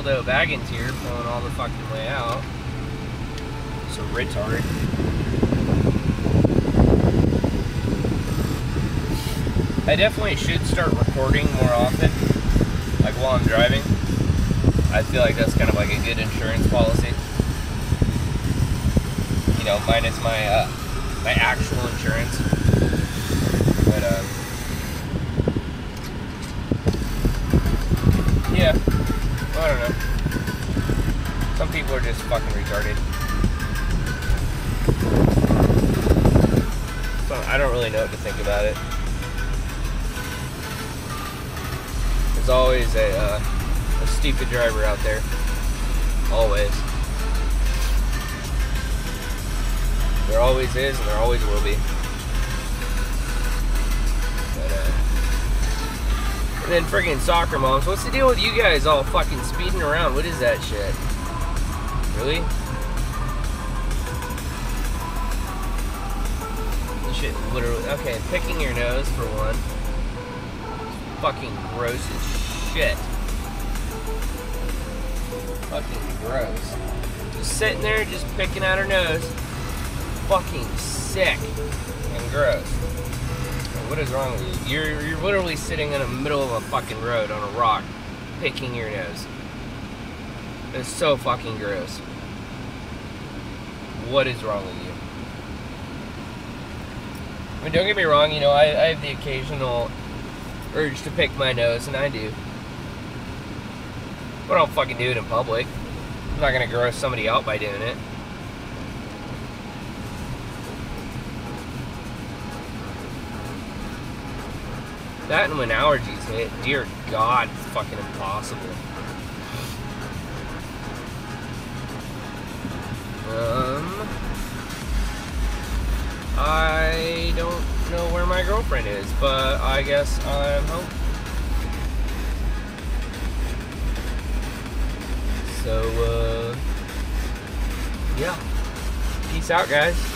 dildo baggins here pulling all the fucking way out. So retard. I definitely should start recording more often, like while I'm driving. I feel like that's kind of like a good insurance policy. You know, minus my my actual insurance. But yeah, well, I don't know. Some people are just fucking retarded. So I don't really know what to think about it. There's always a stupid driver out there. Always. There always is, and there always will be. But, and then friggin' soccer moms. What's the deal with you guys all fucking speeding around? What is that shit? Really? This shit literally... Okay, picking your nose for one. Fucking gross as shit. Fucking gross. Just sitting there, just picking at her nose. Fucking sick and gross. What is wrong with you? You're literally sitting in the middle of a fucking road on a rock, picking your nose. It's so fucking gross. What is wrong with you? I mean, don't get me wrong, you know, I have the occasional urge to pick my nose, and I do. But I don't fucking do it in public. I'm not gonna gross somebody out by doing it. That and when allergies hit, dear God, it's fucking impossible. I don't know where my girlfriend is, but I guess I'm home. So, yeah. Peace out, guys.